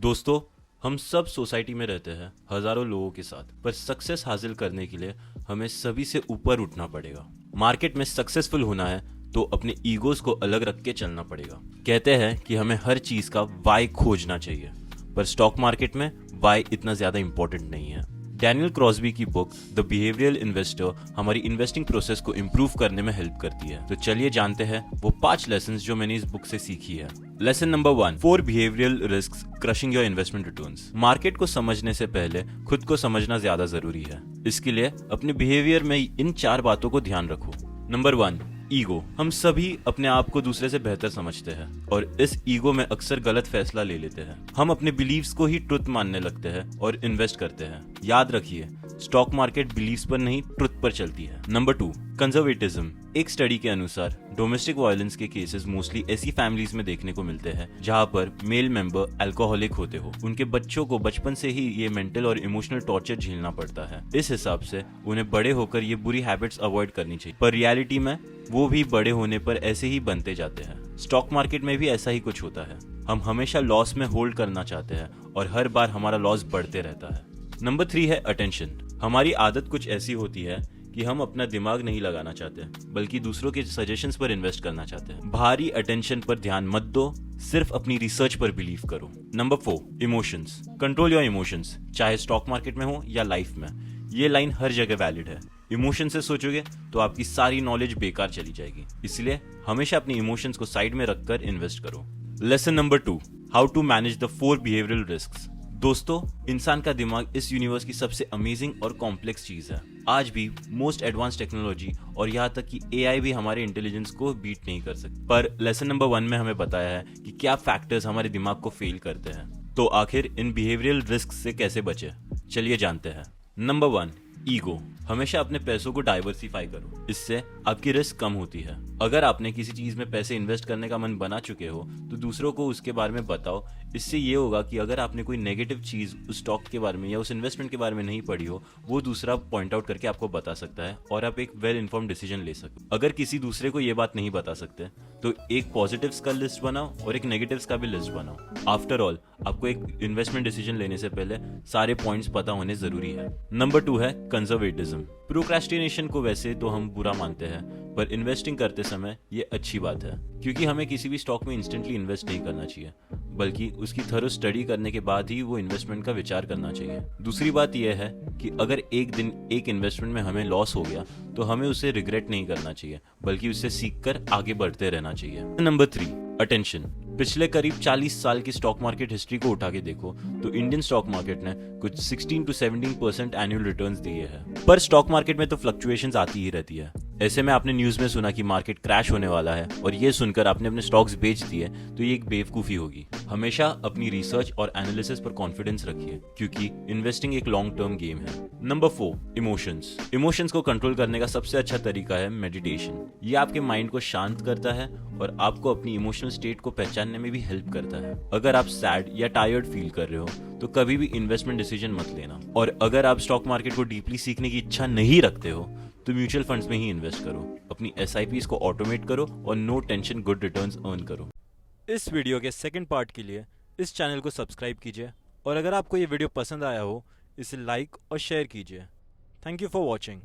दोस्तों, हम सब सोसाइटी में रहते हैं हजारों लोगों के साथ, पर सक्सेस हासिल करने के लिए हमें सभी से ऊपर उठना पड़ेगा। मार्केट में सक्सेसफुल होना है तो अपने ईगोस को अलग रख के चलना पड़ेगा। कहते हैं कि हमें हर चीज का वाई खोजना चाहिए, पर स्टॉक मार्केट में वाई इतना ज्यादा इंपॉर्टेंट नहीं है। डैनियल क्रॉस्बी की बुक द बिहेवियरल इन्वेस्टर हमारी इन्वेस्टिंग प्रोसेस को इम्प्रूव करने में हेल्प करती है। तो चलिए जानते हैं वो 5 लेसन जो मैंने इस बुक से सीखी है। Lesson number 1, 4 behavioural risks crushing your investment returns. Market को समझने से पहले खुद को समझना ज्यादा जरूरी है। इसके लिए अपने बिहेवियर में इन 4 बातों को ध्यान रखो। Number 1, ego. हम सभी अपने आप को दूसरे से बेहतर समझते हैं और इस ईगो में अक्सर गलत फैसला ले लेते हैं। हम अपने बिलीव्स को ही ट्रुथ मानने लगते हैं और इन्वेस्ट करते हैं। याद रखिए, स्टॉक मार्केट बिलीव्स पर नहीं, ट्रुथ पर चलती है। Number 2, conservatism. एक स्टडी के अनुसार डोमेस्टिक वायलेंस के केसेस मोस्टली ऐसी फैमिलीज में देखने को मिलते हैं जहां पर मेल मेंबर अल्कोहलिक होते हो। उनके बच्चों को बचपन से ही ये मेंटल और इमोशनल टॉर्चर झेलना पड़ता है। इस हिसाब से उन्हें बड़े होकर ये बुरी हैबिट्स अवॉइड करनी चाहिए, पर रियलिटी में वो भी बड़े होने पर ऐसे ही बनते जाते हैं। स्टॉक मार्केट में भी ऐसा ही कुछ होता है। हम हमेशा लॉस में होल्ड करना चाहते हैं और हर बार हमारा लॉस बढ़ते रहता है। नंबर 3 है अटेंशन। हमारी आदत कुछ ऐसी होती है कि हम अपना दिमाग नहीं लगाना चाहते, बल्कि दूसरों के सजेशंस पर इन्वेस्ट करना चाहते हैं। भारी अटेंशन पर ध्यान मत दो, सिर्फ अपनी रिसर्च पर बिलीव करो। Number 4, emotions. Control your emotions, चाहे स्टॉक मार्केट में हो या लाइफ में। ये लाइन हर जगह वैलिड है। इमोशन से सोचोगे तो आपकी सारी नॉलेज बेकार चली जाएगी, इसलिए हमेशा अपनी इमोशंस को साइड में रखकर इन्वेस्ट करो। Lesson number 2, how to manage the 4 behavioural risks. दोस्तों, इंसान का दिमाग इस यूनिवर्स की सबसे अमेजिंग और कॉम्प्लेक्स चीज है। आज भी मोस्ट एडवांस टेक्नोलॉजी और यहाँ तक कि एआई भी हमारे इंटेलिजेंस को बीट नहीं कर सकती। पर लेसन नंबर 1 में हमें बताया है कि क्या फैक्टर्स हमारे दिमाग को फेल करते हैं। तो आखिर इन बिहेवियरल रिस्क से कैसे बचे, चलिए जानते हैं। Number 1, ego. हमेशा अपने पैसों को डाइवर्सिफाई करो, इससे आपकी रिस्क कम होती है। अगर आपने किसी चीज में पैसे इन्वेस्ट करने का मन बना चुके हो तो दूसरों को उसके बारे में बताओ। इससे ये होगा कि अगर आपने कोई नेगेटिव चीज उस स्टॉक के बारे में या उस इन्वेस्टमेंट के बारे में नहीं पढ़ी हो, वो दूसरा पॉइंट आउट करके आपको बता सकता है और आप एक वेल इन्फॉर्म्ड डिसीजन ले सकते। अगर किसी दूसरे को ये बात नहीं बता सकते तो एक पॉजिटिव्स का लिस्ट बनाओ और एक नेगेटिव्स का भी लिस्ट बनाओ। आफ्टर ऑल, आपको एक इन्वेस्टमेंट डिसीजन लेने से पहले सारे पॉइंट्स पता होने जरूरी है। नंबर 2 है कंजर्वेटिज्म। प्रोक्रेस्टिनेशन को वैसे तो हम बुरा मानते हैं, पर इन्वेस्टिंग करते समय ये अच्छी बात है, क्योंकि हमें किसी भी स्टॉक में इंस्टेंटली इन्वेस्ट नहीं करना चाहिए, बल्कि उसकी थरो स्टडी करने के बाद ही वो इन्वेस्टमेंट का विचार करना चाहिए। दूसरी बात यह है कि अगर एक दिन एक इन्वेस्टमेंट में हमें लॉस हो गया तो हमें उसे रिग्रेट नहीं करना चाहिए, बल्कि उससे सीखकर आगे बढ़ते रहना चाहिए। Number 3, attention. पिछले करीब 40 साल की स्टॉक मार्केट हिस्ट्री को उठा के देखो तो इंडियन स्टॉक मार्केट ने कुछ 16 to 17% एनुअल रिटर्न्स दिए हैं। पर स्टॉक मार्केट में तो फ्लक्चुएशंस आती ही रहती है। ऐसे में आपने न्यूज में सुना कि मार्केट क्रैश होने वाला है और ये सुनकर आपने अपने स्टॉक्स बेच दिए तो ये एक बेवकूफी होगी। हमेशा अपनी रिसर्च और एनालिसिस पर कॉन्फिडेंस रखिए, क्योंकि इन्वेस्टिंग एक लॉन्ग टर्म गेम है। Number 4, emotions. इमोशंस को कंट्रोल करने का सबसे अच्छा तरीका है मेडिटेशन। ये आपके माइंड को शांत करता है और आपको अपनी इमोशनल स्टेट को पहचानने में भी हेल्प करता है। अगर आप सैड या टायर्ड फील कर रहे हो तो कभी भी इन्वेस्टमेंट डिसीजन मत लेना। और अगर आप स्टॉक मार्केट को डीपली सीखने की इच्छा नहीं रखते हो तो म्यूचुअल फंड्स में ही इन्वेस्ट करो, अपनी SIPs को ऑटोमेट करो और no tension good returns earn करो। इस वीडियो के सेकंड पार्ट के लिए इस चैनल को सब्सक्राइब कीजिए और अगर आपको ये वीडियो पसंद आया हो इसे लाइक और शेयर कीजिए। Thank you for watching.